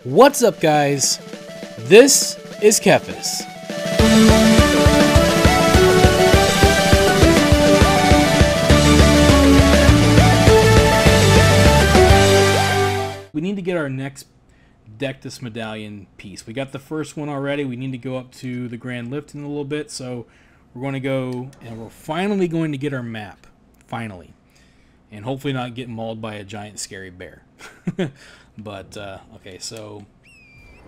What's up, guys? This is Kephas. We need to get our next TheKephas medallion piece. We got the first one already. We need to go up to the Grand Lift in a little bit, so we're going to go, and we're finally going to get our map. Finally. And hopefully not get mauled by a giant scary bear. But, okay, so,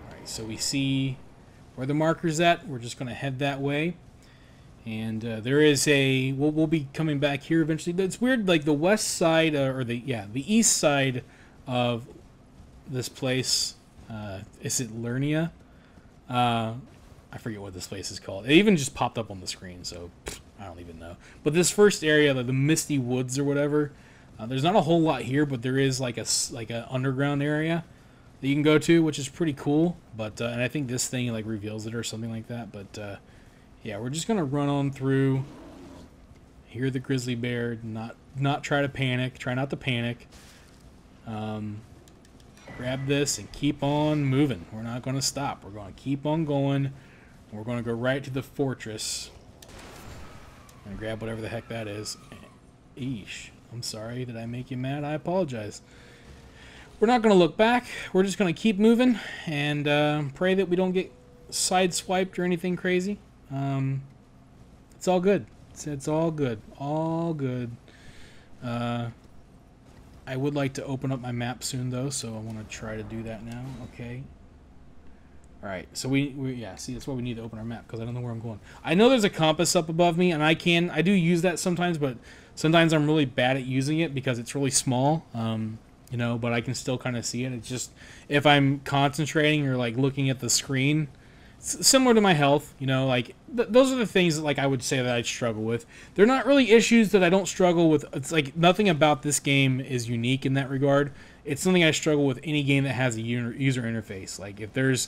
alright, so we see where the marker's at. We're just going to head that way. And there is a, we'll be coming back here eventually. It's weird, like the west side, or the east side of this place, is it Lernia? I forget what this place is called. It even just popped up on the screen, so I don't even know. But this first area, the Misty Woods or whatever, there's not a whole lot here, but there is like a underground area that you can go to, which is pretty cool. But and I think this thing like reveals it or something like that. But yeah, we're just gonna run on through. Hear the grizzly bear. Not try to panic. Try not to panic. Grab this and keep on moving. We're not gonna stop. We're gonna keep on going. We're gonna go right to the fortress and grab whatever the heck that is. Eesh. I'm sorry. Did I make you mad? I apologize. We're not going to look back. We're just going to keep moving and pray that we don't get sideswiped or anything crazy. It's all good. It's all good. All good. I would like to open up my map soon, though, so I want to try to do that now. Okay. All right. So yeah, see, that's why we need to open our map, because I don't know where I'm going. I know there's a compass up above me, and I do use that sometimes, but sometimes I'm really bad at using it because it's really small, you know, but I can still kind of see it. It's just if I'm concentrating or like looking at the screen, it's similar to my health, you know, like those are the things that like I would say that I struggle with. They're not really issues that I don't struggle with. It's like nothing about this game is unique in that regard. It's something I struggle with any game that has a user interface. Like if there's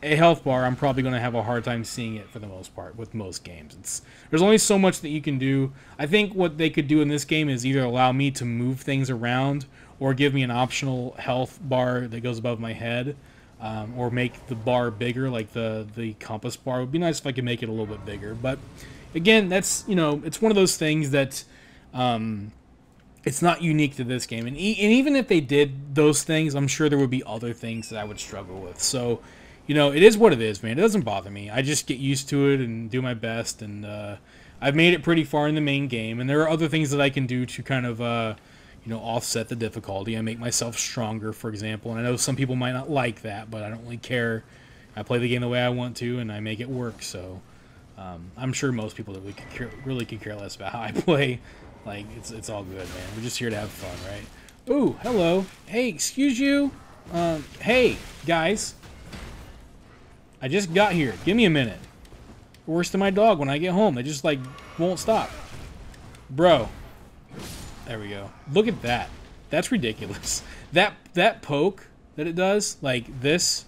a health bar, I'm probably going to have a hard time seeing it for the most part with most games. There's only so much that you can do. I think what they could do in this game is either allow me to move things around or give me an optional health bar that goes above my head, or make the bar bigger, like the compass bar. It would be nice if I could make it a little bit bigger. But again, that's, you know, it's one of those things that it's not unique to this game. And even if they did those things, I'm sure there would be other things that I would struggle with. So, you know, it is what it is, man. It doesn't bother me. I just get used to it and do my best. And I've made it pretty far in the main game. And there are other things that I can do to kind of, you know, offset the difficulty. I make myself stronger, for example. And I know some people might not like that, but I don't really care. I play the game the way I want to, and I make it work. So I'm sure most people really could care less about how I play. Like, it's all good, man. We're just here to have fun, right? Ooh, hello. Hey, excuse you. Hey, guys. I just got here. Give me a minute. Worse than my dog when I get home. They just, like, won't stop. Bro. There we go. Look at that. That's ridiculous. That poke that it does, like, this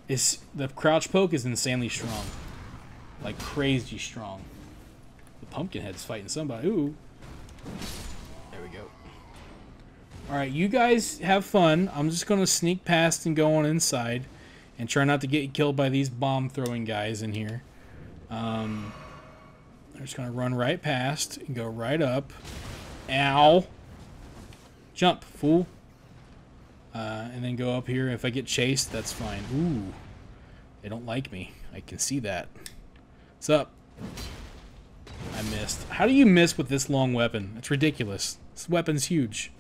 is... The crouch poke is insanely strong. Like, crazy strong. The Pumpkinhead's fighting somebody. Ooh. There we go. Alright, you guys have fun. I'm just going to sneak past and go on inside. And try not to get killed by these bomb-throwing guys in here. I'm just going to run right past and go right up. Ow. Jump, fool. And then go up here. If I get chased, that's fine. Ooh. They don't like me. I can see that. What's up? I missed. How do you miss with this long weapon? It's ridiculous. This weapon's huge.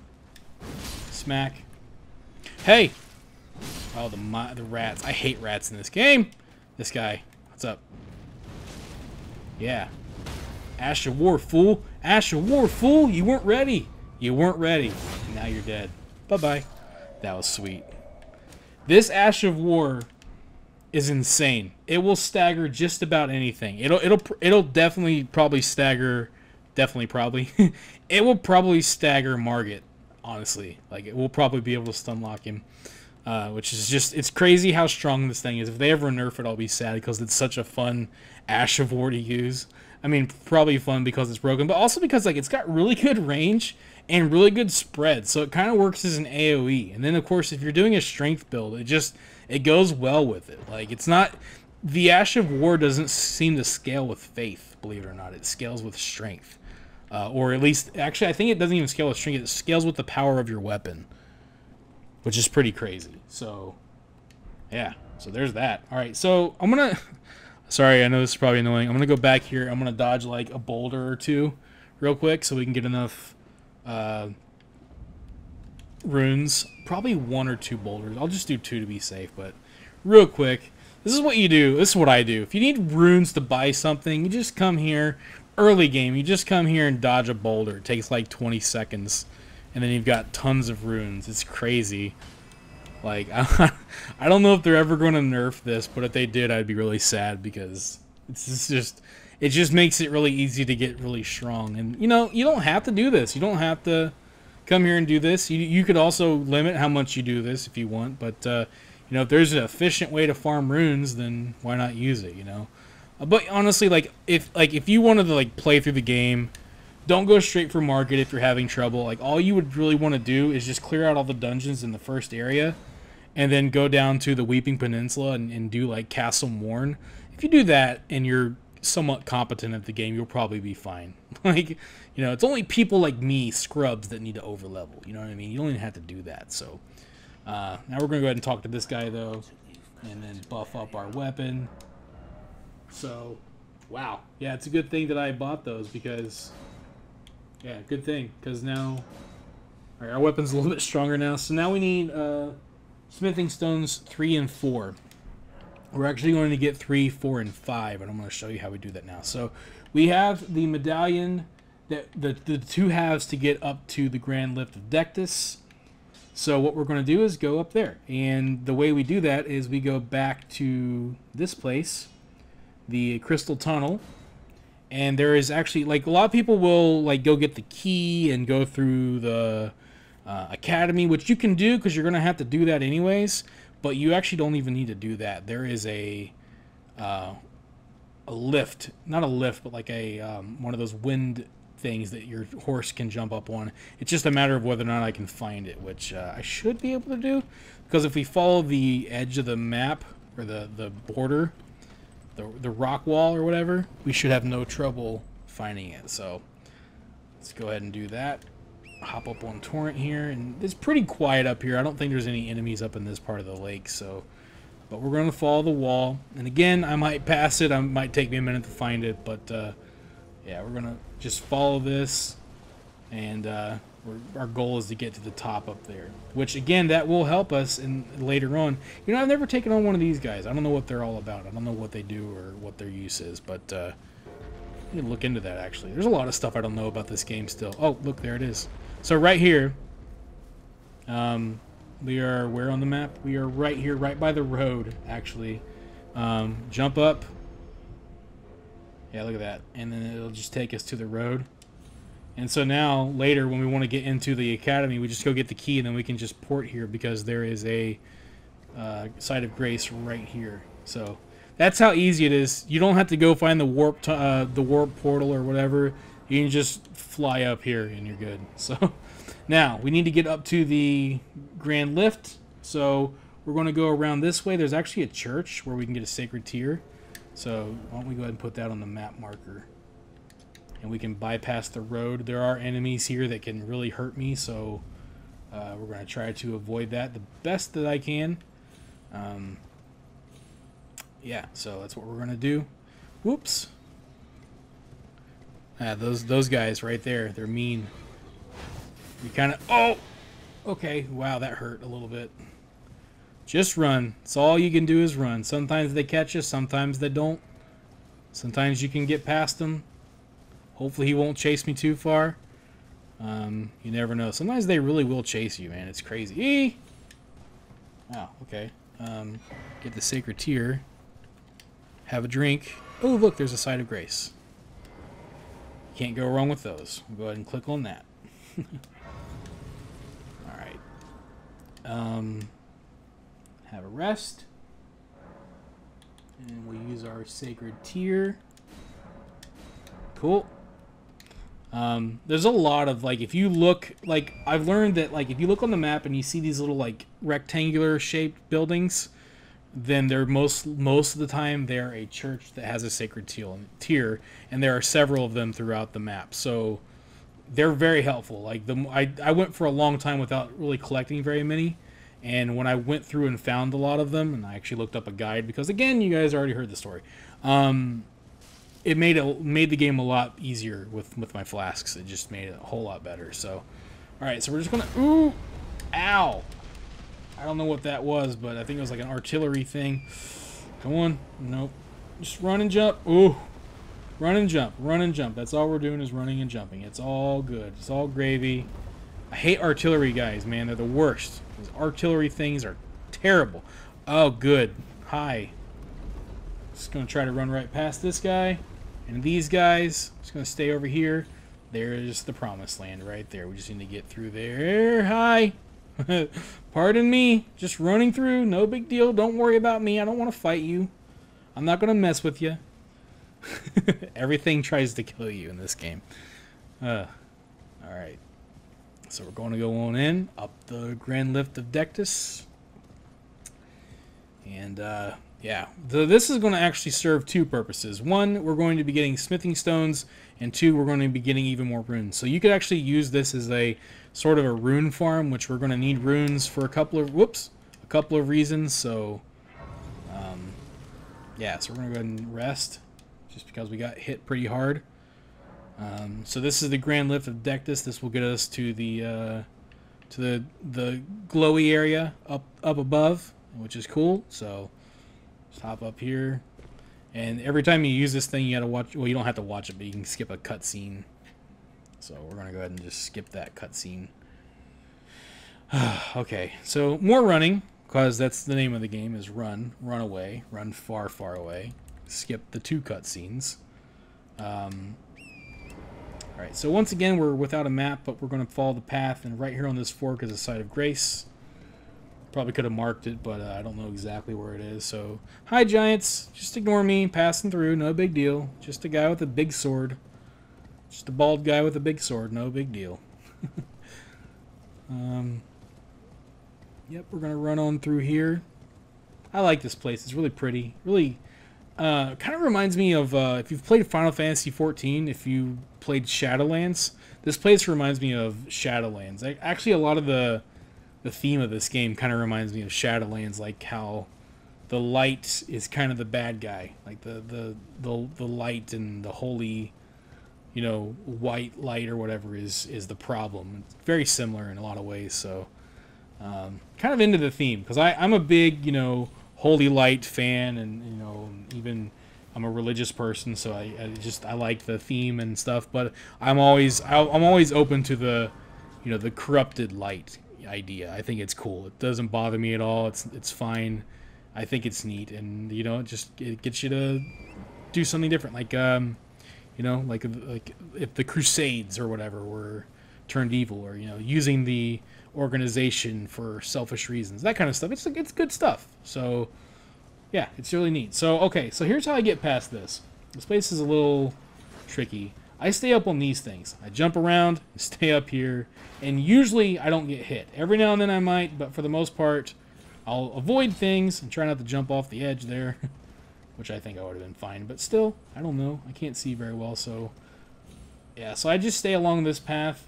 Smack. Hey! Oh, the rats. I hate rats in this game. This guy. What's up? Yeah. Ash of War, fool. Ash of War, fool. You weren't ready. You weren't ready. Now you're dead. Bye-bye. That was sweet. This Ash of War is insane. It will stagger just about anything. It'll definitely probably stagger. Definitely probably. It will probably stagger Margit. Honestly. Like, it will probably be able to stun lock him. Which is just, it's crazy how strong this thing is. If they ever nerf it, I'll be sad because it's such a fun Ash of War to use. I mean, probably fun because it's broken, but also because like it's got really good range and really good spread. So it kind of works as an AoE. And then of course, if you're doing a strength build, it goes well with it. Like, it's not, the Ash of War doesn't seem to scale with faith, believe it or not. It scales with strength. Or at least, actually, I think it doesn't even scale with strength. It scales with the power of your weapon, which is pretty crazy. So, yeah. So there's that. All right, so I'm going to... Sorry, I know this is probably annoying. I'm going to go back here. I'm going to dodge, like, a boulder or two real quick so we can get enough runes. Probably 1 or 2 boulders. I'll just do 2 to be safe, but real quick, this is what you do. This is what I do. If you need runes to buy something, you just come here. Early game, you just come here and dodge a boulder. It takes like 20 seconds, and then you've got tons of runes. It's crazy. Like, I don't know if they're ever going to nerf this, but if they did, I'd be really sad because it just makes it really easy to get really strong. And, you know, you don't have to do this. You don't have to come here and do this. You could also limit how much you do this if you want, but, you know, if there's an efficient way to farm runes, then why not use it, you know? But honestly, like if you wanted to like play through the game, don't go straight for market if you're having trouble. Like, all you would really want to do is just clear out all the dungeons in the first area, and then go down to the Weeping Peninsula and do like Castle Morn. If you do that and you're somewhat competent at the game, you'll probably be fine. Like, you know, it's only people like me, scrubs, that need to overlevel. You know what I mean? You don't even have to do that. So now we're gonna go ahead and talk to this guy though, and then buff up our weapon. So, wow. Yeah, it's a good thing that I bought those because, yeah, good thing. Because now, all right, our weapon's a little bit stronger now. So now we need smithing stones 3 and 4. We're actually going to get 3, 4, and 5, and I'm going to show you how we do that now. So we have the medallion, the 2 halves to get up to the Grand Lift of Dectus. So what we're going to do is go up there. And the way we do that is we go back to this place, the Crystal Tunnel, and there is actually, like, a lot of people will like go get the key and go through the academy, which you can do because you're gonna have to do that anyways, but you actually don't even need to do that. There is a lift, not a lift, but like a one of those wind things that your horse can jump up on. It's just a matter of whether or not I can find it, which I should be able to do, because if we follow the edge of the map, or the border, the rock wall or whatever, we should have no trouble finding it. So let's go ahead and do that. Hop up on Torrent here, and it's pretty quiet up here. I don't think there's any enemies up in this part of the lake, so, but we're going to follow the wall. And again, I might pass it. It might take me a minute to find it, but yeah, we're going to just follow this, and our goal is to get to the top up there, which again, that will help us in later on. You know, I've never taken on one of these guys. I don't know what they're all about. I don't know what they do or what their use is, but I need to look into that. Actually, there's a lot of stuff I don't know about this game still. Oh, look, there it is. So right here, we are where on the map? We are right here, right by the road, actually. Jump up. Yeah, look at that. And then it'll just take us to the road. And so now, later, when we want to get into the academy, we just go get the key, and then we can just port here because there is a site of grace right here. So that's how easy it is. You don't have to go find the warp portal or whatever. You can just fly up here, and you're good. So now we need to get up to the Grand Lift. So we're going to go around this way. There's actually a church where we can get a sacred tear. So why don't we go ahead and put that on the map marker. And we can bypass the road. There are enemies here that can really hurt me, so we're going to try to avoid that the best that I can. Yeah, so that's what we're going to do. Whoops. Those guys right there, they're mean. You kind of... Oh! Okay, wow, that hurt a little bit. Just run. That's all you can do is run. Sometimes they catch you, sometimes they don't. Sometimes you can get past them. Hopefully he won't chase me too far. You never know. Sometimes they really will chase you, man. It's crazy. Eee! Oh, okay. Get the sacred tear. Have a drink. Oh, look, there's a site of grace. Can't go wrong with those. We'll go ahead and click on that. Alright. Have a rest. And we'll use our sacred tear. Cool. There's a lot of, like, if you look, like, I've learned that, like, if you look on the map and you see these little, like, rectangular shaped buildings, then they're most of the time they're a church that has a sacred tier, and there are several of them throughout the map. So they're very helpful. Like, I went for a long time without really collecting very many, and when I went through and found a lot of them, and I actually looked up a guide because, again, you guys already heard the story. It made the game a lot easier with my flasks. It just made it a whole lot better. So, all right, so we're just gonna ooh, ow. I don't know what that was, but I think it was like an artillery thing. Come on, nope. Just run and jump. Ooh, run and jump, run and jump. That's all we're doing is running and jumping. It's all good. It's all gravy. I hate artillery guys, man. They're the worst. Those artillery things are terrible. Oh, good. Hi. Just gonna try to run right past this guy. And these guys, just going to stay over here. There's the promised land right there. We just need to get through there. Hi. Pardon me. Just running through. No big deal. Don't worry about me. I don't want to fight you. I'm not going to mess with you. Everything tries to kill you in this game. Alright. So we're going to go on in. Up the Grand Lift of TheKephas. And, yeah, this is going to actually serve two purposes. One, we're going to be getting smithing stones, and two, we're going to be getting even more runes. So you could actually use this as a sort of a rune farm, which we're going to need runes for a couple of reasons. So, yeah, so we're going to go ahead and rest, just because we got hit pretty hard. So this is the Grand Lift of TheKephas. This will get us to the glowy area up above, which is cool. So hop up here, and every time you use this thing, you gotta watch. Well, you don't have to watch it, but you can skip a cutscene. So we're gonna go ahead and just skip that cutscene. Okay, so more running, because that's the name of the game, is run away, run far, far away. Skip the two cutscenes. All right, so once again, we're without a map, but we're gonna follow the path, and right here on this fork is a site of grace. Probably could have marked it, but I don't know exactly where it is. So, hi giants, just ignore me, passing through, no big deal. Just a guy with a big sword. Just a bald guy with a big sword, no big deal. Yep, we're gonna run on through here. I like this place, it's really pretty. Really, kind of reminds me of, if you've played Final Fantasy XIV, if you played Shadowlands, this place reminds me of Shadowlands. Actually, a lot of the theme of this game kind of reminds me of Shadowlands, like how the light is kind of the bad guy, like the light and the holy, you know, white light or whatever is the problem. It's very similar in a lot of ways. So kind of into the theme, because I'm a big, you know, holy light fan, and you know, even I'm a religious person, so I like the theme and stuff. But I'm always open to the, you know, the corrupted light idea. I think it's cool. It doesn't bother me at all. It's fine. I think it's neat, and you know, it gets you to do something different. Like you know, like if the Crusades or whatever were turned evil, or you know, using the organization for selfish reasons, that kind of stuff. It's good stuff. So yeah, it's really neat. So okay, so here's how I get past this. This place is a little tricky. I stay up on these things. I jump around, stay up here, and usually I don't get hit. Every now and then I might, but for the most part, I'll avoid things and try not to jump off the edge there, which I think I would have been fine. But still, I don't know. I can't see very well, so yeah. So I just stay along this path.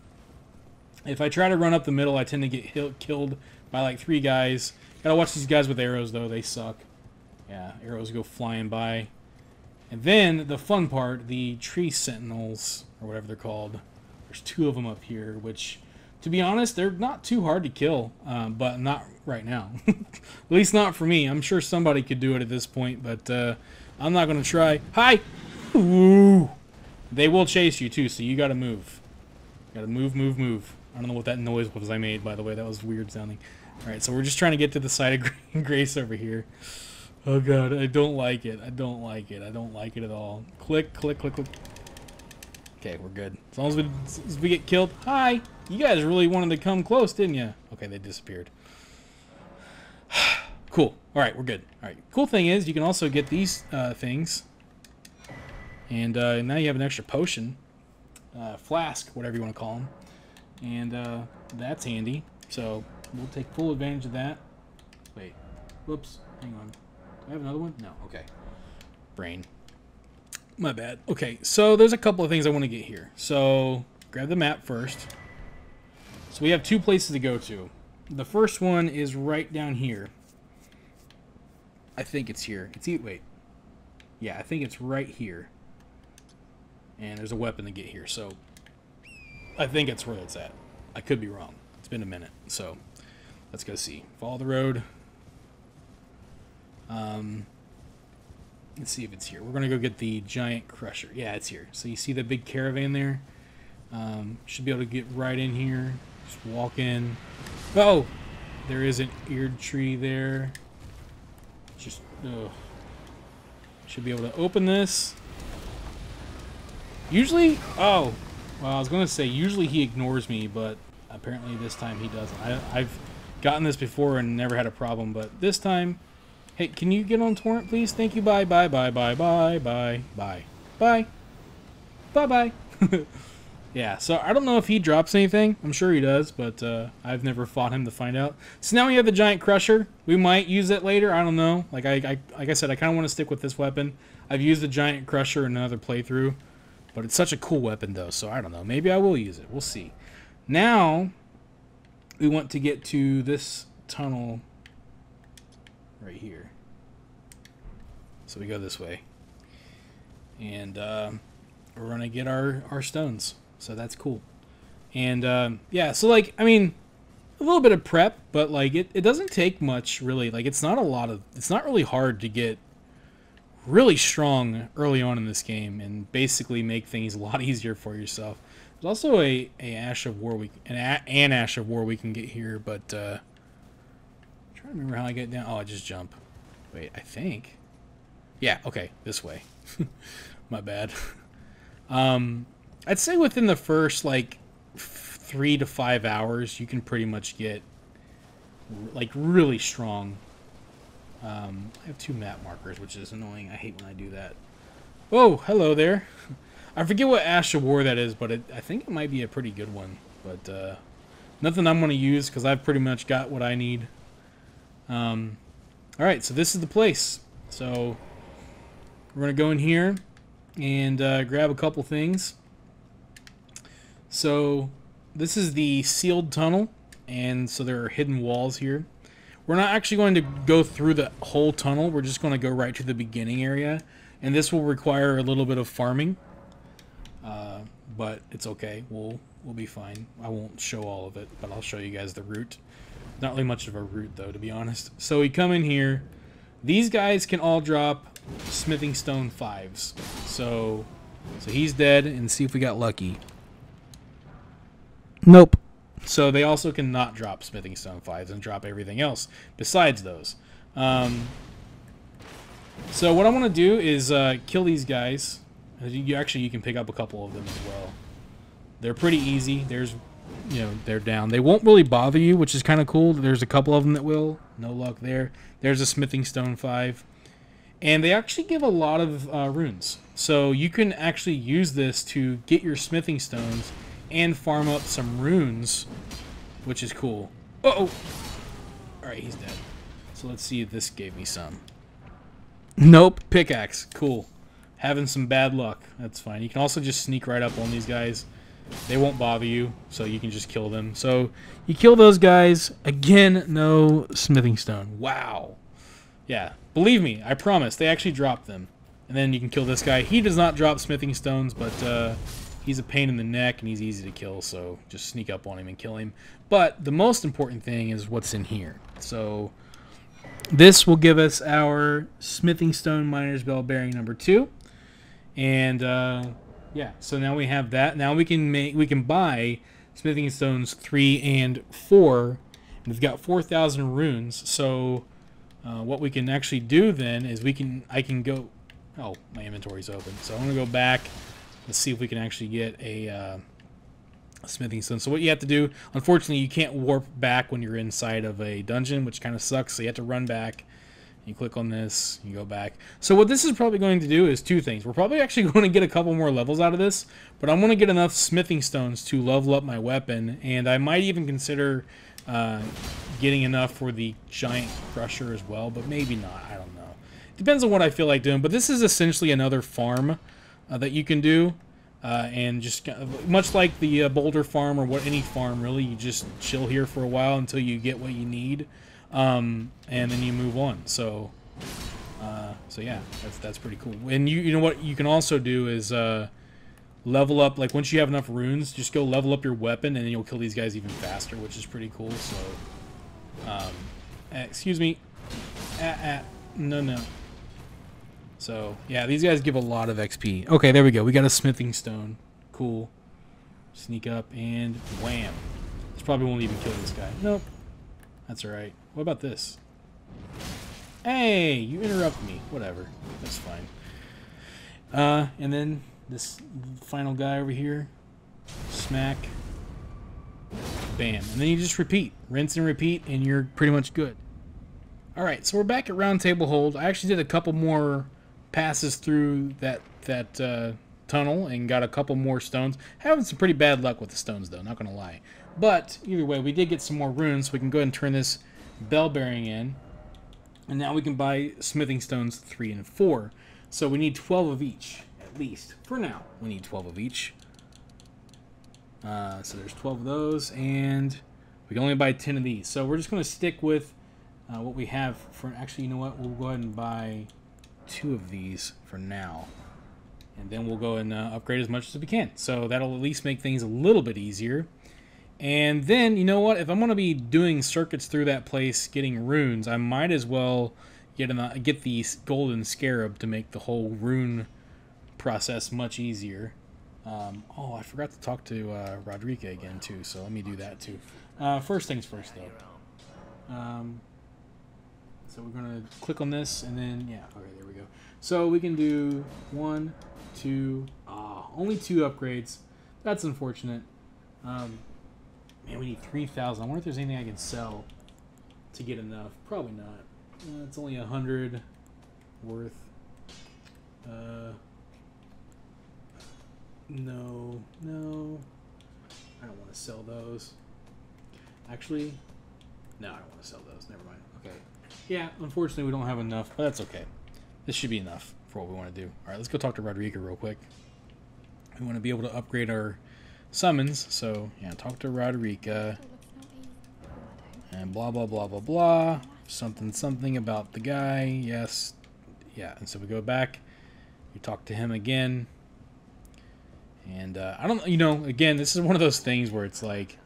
If I try to run up the middle, I tend to get killed by like 3 guys. Gotta watch these guys with arrows, though. They suck. Yeah, arrows go flying by. And then, the fun part, the tree sentinels, or whatever they're called. There's 2 of them up here, which, to be honest, they're not too hard to kill, but not right now. At least not for me. I'm sure somebody could do it at this point, but I'm not going to try. Hi! Ooh! They will chase you, too, so you gotta move. Gotta move, move, move. I don't know what that noise was I made, by the way. That was weird sounding. Alright, so we're just trying to get to the side of Grace over here. Oh god, I don't like it. I don't like it. I don't like it at all. Click, click, click, click. Okay, we're good. As long as we get killed. Hi! You guys really wanted to come close, didn't you? Okay, they disappeared. Cool. Alright, we're good. Alright, cool thing is, you can also get these things. And now you have an extra potion. flask, whatever you want to call them. And that's handy. So we'll take full advantage of that. Wait. Whoops. Hang on. Do I have another one? No. Okay. Brain. My bad. Okay, so there's a couple of things I want to get here. So grab the map first. So we have 2 places to go to. The first one is right down here. I think it's here. Wait. Yeah, I think it's right here. And there's a weapon to get here. So I think that's where it's at. I could be wrong. It's been a minute. So let's go see. Follow the road. Let's see if it's here. We're going to go get the giant crusher. Yeah, it's here. So you see the big caravan there? Should be able to get right in here. Just walk in. Oh! There is an eared tree there. Just, should be able to open this. Usually, well, I was going to say, usually he ignores me, but apparently this time he doesn't. I've gotten this before and never had a problem, but this time... Hey, can you get on torrent, please? Thank you. Bye, bye, bye, bye, bye, bye, bye, bye, bye, bye. Yeah, so I don't know if he drops anything. I'm sure he does, but I've never fought him to find out. So now we have the giant crusher. We might use it later. I don't know. Like I said, I kind of want to stick with this weapon. I've used the giant crusher in another playthrough, but it's such a cool weapon, though. So I don't know. Maybe I will use it. We'll see. Now we want to get to this tunnel right here. So we go this way, and we're gonna get our stones. So that's cool. And yeah, so like, I mean, a little bit of prep, but like it doesn't take much really. Like it's not really hard to get really strong early on in this game and basically make things a lot easier for yourself. There's also an Ash of War we can get here, but I'm trying to remember how I get down. Oh, I just jump. Wait, I think. Yeah, okay, this way. My bad. I'd say within the first like 3 to 5 hours, you can pretty much get like really strong. I have 2 map markers, which is annoying. I hate when I do that. Oh, hello there. I forget what Ash of War that is, but I think it might be a pretty good one. But nothing I'm going to use because I've pretty much got what I need. Alright, so this is the place. So we're going to go in here and grab a couple things. So this is the sealed tunnel, and so there are hidden walls here. We're not actually going to go through the whole tunnel. We're just going to go right to the beginning area, and this will require a little bit of farming. But it's okay. We'll be fine. I won't show all of it, but I'll show you guys the route. Not really much of a route, though, to be honest. So we come in here. These guys can all drop smithing stone 5s. So he's dead, and see if we got lucky. Nope. So they also can not drop smithing stone 5s and drop everything else besides those. So what I want to do is kill these guys. You can pick up a couple of them as well. They're pretty easy. They're down. They won't really bother you, which is kind of cool. There's a couple of them that will. No luck there. There's a smithing stone 5. And they actually give a lot of runes. So you can actually use this to get your smithing stones and farm up some runes, which is cool. Uh-oh! Alright, he's dead. So let's see if this gave me some. Nope, pickaxe. Cool. Having some bad luck. That's fine. You can also just sneak right up on these guys. They won't bother you, so you can just kill them. So you kill those guys. Again, no smithing stone. Wow. Yeah, believe me, I promise. They actually drop them. And then you can kill this guy. He does not drop smithing stones, but he's a pain in the neck and he's easy to kill, so just sneak up on him and kill him. But the most important thing is what's in here. So this will give us our smithing stone miner's bell bearing number 2. And yeah, so now we have that. Now we can buy smithing stones 3 and 4. And we've got 4,000 runes. So what we can actually do then is I can go. Oh, my inventory's open. So I'm gonna go back. Let's see if we can actually get a smithing stone. So what you have to do, unfortunately, you can't warp back when you're inside of a dungeon, which kind of sucks. So you have to run back You click on this, you go back. So what this is probably going to do is two things. We're probably actually going to get a couple more levels out of this, but I'm going to get enough smithing stones to level up my weapon, and I might even consider getting enough for the giant crusher as well, but maybe not. I don't know. Depends on what I feel like doing, but this is essentially another farm that you can do, and just much like the boulder farm or any farm, really, you just chill here for a while until you get what you need. And then you move on. So yeah, that's pretty cool. And you know what you can also do is level up. Like once you have enough runes, just go level up your weapon, and then you'll kill these guys even faster, which is pretty cool. So, excuse me, no. So yeah, these guys give a lot of XP. Okay, there we go. We got a smithing stone. Cool. Sneak up and wham. This probably won't even kill this guy. Nope. That's alright. What about this? Hey, you interrupt me. Whatever. That's fine. And then this final guy over here. Smack. Bam. And then you just repeat. Rinse and repeat, and you're pretty much good. Alright, so we're back at Round Table Hold. I actually did a couple more passes through that tunnel and got a couple more stones. Having some pretty bad luck with the stones, though. Not going to lie. But either way, we did get some more runes, so we can go ahead and turn this bell bearing in. And now we can buy smithing stones 3 and 4. So we need 12 of each, at least. For now, we need 12 of each. So there's 12 of those, and we can only buy 10 of these. So we're just going to stick with what we have for... Actually, you know what? We'll go ahead and buy 2 of these for now. And then we'll go and upgrade as much as we can. So that'll at least make things a little bit easier. And then, you know what? If I'm going to be doing circuits through that place, getting runes, I might as well get the golden scarab to make the whole rune process much easier. Oh, I forgot to talk to Rodrika again, too, so let me do that, too. First things first, though. So we're going to click on this, and then, yeah, okay, there we go. So we can do 1, 2, only 2 upgrades. That's unfortunate. Man, we need 3,000. I wonder if there's anything I can sell to get enough. Probably not. It's only 100 worth. No. I don't want to sell those. Actually, no, I don't want to sell those. Never mind. Okay. Yeah, unfortunately, we don't have enough, but that's okay. This should be enough for what we want to do. All right, let's go talk to Rodrika real quick. We want to be able to upgrade our summons, so yeah, talk to Rodrika and blah blah blah blah blah, something about the guy. Yes, yeah. And so we go back, we talk to him again, and I don't, again, this is one of those things where it's like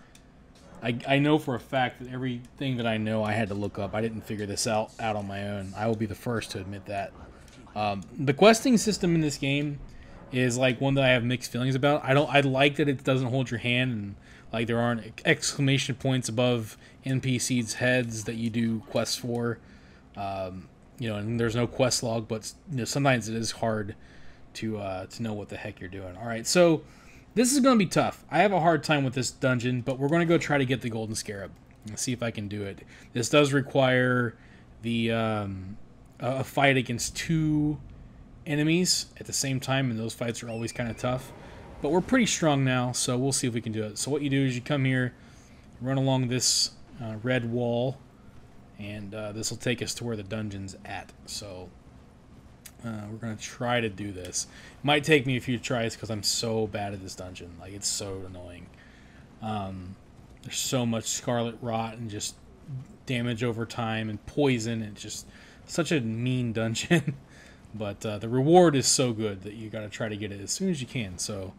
I know for a fact that everything that I know I had to look up. I didn't figure this out on my own. I will be the first to admit that. The questing system in this game is like one that I have mixed feelings about. I like that it doesn't hold your hand, and like there aren't exclamation points above NPCs' heads that you do quests for. And there's no quest log, but sometimes it is hard to know what the heck you're doing. All right, so this is going to be tough. I have a hard time with this dungeon, but we're going to go try to get the golden scarab and see if I can do it. This does require the a fight against 2 enemies at the same time, and those fights are always kind of tough, but we're pretty strong now, so we'll see if we can do it. So what you do is you come here, run along this red wall, and this will take us to where the dungeon's at. So we're gonna try to do this. It might take me a few tries because I'm so bad at this dungeon. Like, it's so annoying. There's so much scarlet rot and just damage over time and poison, and just such a mean dungeon. But the reward is so good that you got to try to get it as soon as you can. So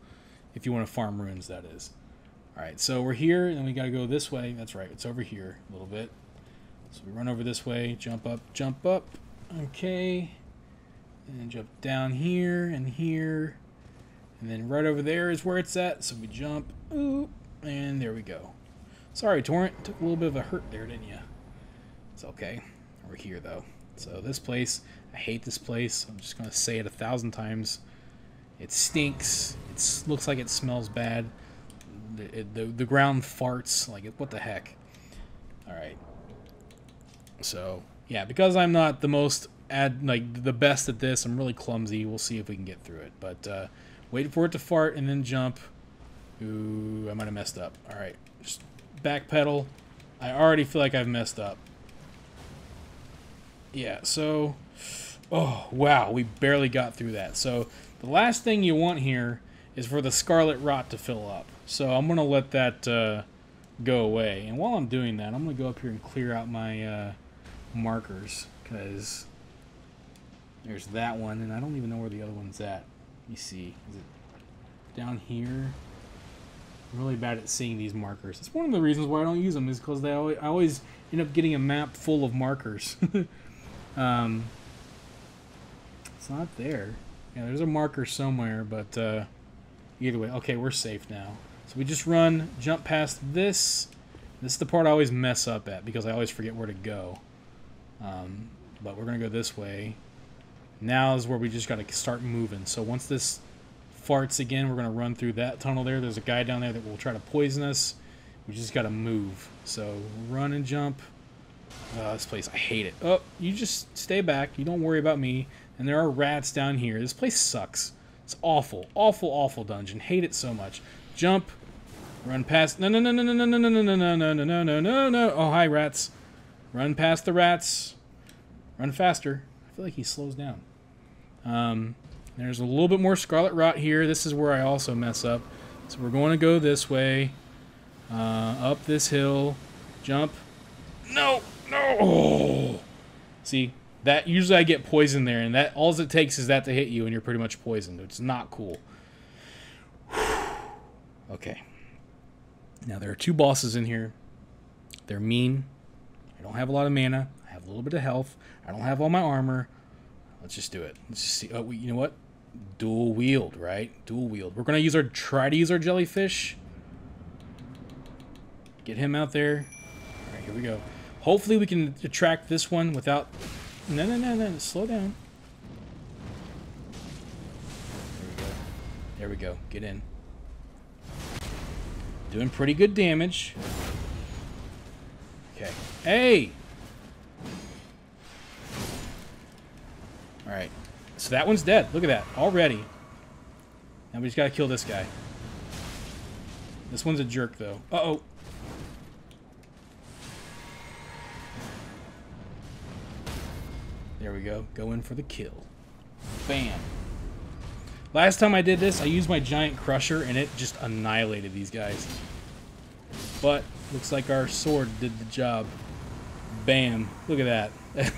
if you want to farm runes, that is. All right, so we're here, and we got to go this way. That's right, it's over here a little bit. So we run over this way, jump up. Okay. And jump down here and here. And then right over there is where it's at. So we jump. Ooh, and there we go. Sorry, Torrent. Took a little bit of a hurt there, didn't you? It's okay. We're here, though. So this place, I hate this place. I'm just going to say it 1,000 times. It stinks. It looks like it smells bad. The ground farts. Like, what the heck? All right. So, Yeah, because I'm not the most the best at this, I'm really clumsy. We'll see if we can get through it. But wait for it to fart and then jump. Ooh, I might have messed up. All right, just backpedal. I already feel like I've messed up. Yeah, so... Oh, wow, we barely got through that. So the last thing you want here is for the scarlet rot to fill up. So I'm going to let that go away. And while I'm doing that, I'm going to go up here and clear out my markers. Because there's that one, and I don't even know where the other one's at. Let me see. Is it down here? I'm really bad at seeing these markers. It's one of the reasons why I don't use them, is because I always end up getting a map full of markers. It's not there. Yeah, there's a marker somewhere, but either way. Okay, we're safe now. So we just run, jump past this. This is the part I always mess up at because I always forget where to go. But we're going to go this way. Now is where we just got to start moving. So once this farts again, we're going to run through that tunnel there. There's a guy down there that will try to poison us. We just got to move. So run and jump. This place, I hate it. Oh, you just stay back. You don't worry about me. And there are rats down here. This place sucks. It's awful. Awful, awful dungeon. Hate it so much. Jump. Run past... No, no, no, no, no, no, no, no, no, no, no, no, no, no, no, no. Oh, hi, rats. Run past the rats. Run faster. I feel like he slows down. There's a little bit more scarlet rot here. This is where I also mess up. So we're going to go this way. Up this hill. Jump. No! No! Oh. See, that usually I get poisoned there, and that all it takes is that to hit you, and you're pretty much poisoned. It's not cool. Okay. Now there are two bosses in here. They're mean. I don't have a lot of mana. I have a little bit of health. I don't have all my armor. Let's just do it. Let's just see. Oh, you know what? Dual wield, right? Dual wield. We're gonna try to use our jellyfish. Get him out there. All right, here we go. Hopefully we can attract this one without... No, no, no, no. Slow down. There we go. There we go. Get in. Doing pretty good damage. Okay. Hey! Alright. So that one's dead. Look at that. Already. Now we just gotta kill this guy. This one's a jerk, though. Uh-oh. There we go. Go in for the kill. Bam. Last time I did this, I used my giant crusher, and it just annihilated these guys. But looks like our sword did the job. Bam. Look at that.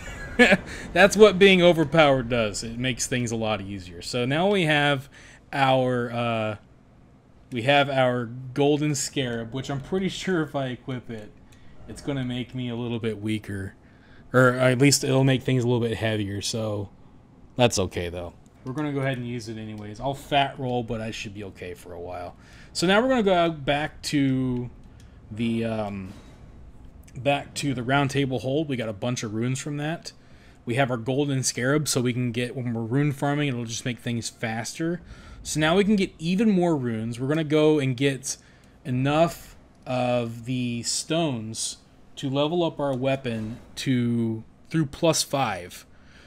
That's what being overpowered does. It makes things a lot easier. So now we have our golden scarab, which I'm pretty sure if I equip it, it's going to make me a little bit weaker. Or at least it'll make things a little bit heavier, so that's okay, though. We're going to go ahead and use it anyways. I'll fat roll, but I should be okay for a while. So now we're going to go back to the round table hold. We got a bunch of runes from that. We have our golden scarab, so we can get, when we're rune farming, it'll just make things faster. So now we can get even more runes. We're going to go and get enough of the stones to level up our weapon through +5.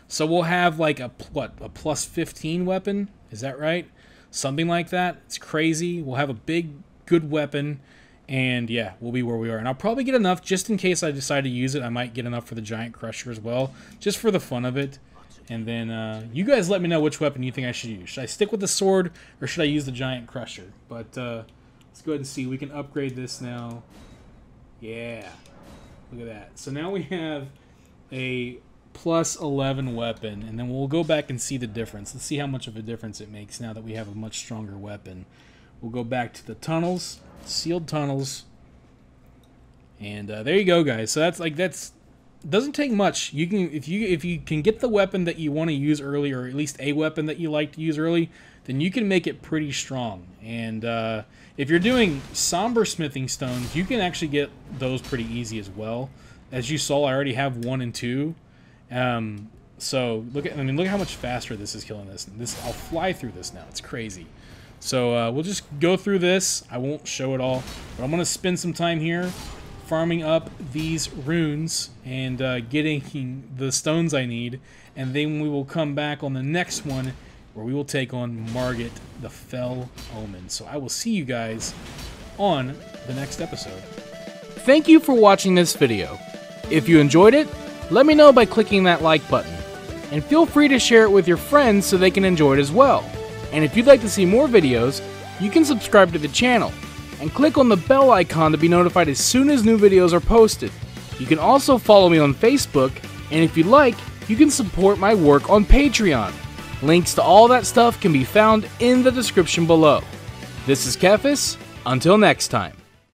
So we'll have like a +15 weapon? Is that right? Something like that. It's crazy. We'll have a big, good weapon, and yeah, we'll be where we are. And I'll probably get enough just in case I decide to use it. I might get enough for the giant crusher as well, just for the fun of it. And then you guys let me know which weapon you think I should use. Should I stick with the sword, or should I use the giant crusher? But let's go ahead and see. We can upgrade this now. Yeah. Look at that. So now we have a +11 weapon, and then we'll go back and see the difference. Let's see how much of a difference it makes now that we have a much stronger weapon. We'll go back to the tunnels, sealed tunnels, and there you go, guys. So that's doesn't take much. You can if you can get the weapon that you want to use early, or at least a weapon that you like to use early, then you can make it pretty strong. And if you're doing somber smithing stones, you can actually get those pretty easy as well. As you saw, I already have 1 and 2. So look how much faster this is killing this. I'll fly through this now. It's crazy. So we'll just go through this. I won't show it all, but I'm gonna spend some time here farming up these runes and getting the stones I need, and then we will come back on the next one where we will take on Margit, the Fell Omen. So I will see you guys on the next episode. Thank you for watching this video. If you enjoyed it, let me know by clicking that like button. And feel free to share it with your friends so they can enjoy it as well. And if you'd like to see more videos, you can subscribe to the channel and click on the bell icon to be notified as soon as new videos are posted. You can also follow me on Facebook, and if you'd like, you can support my work on Patreon. Links to all that stuff can be found in the description below. This is Kephas. Until next time.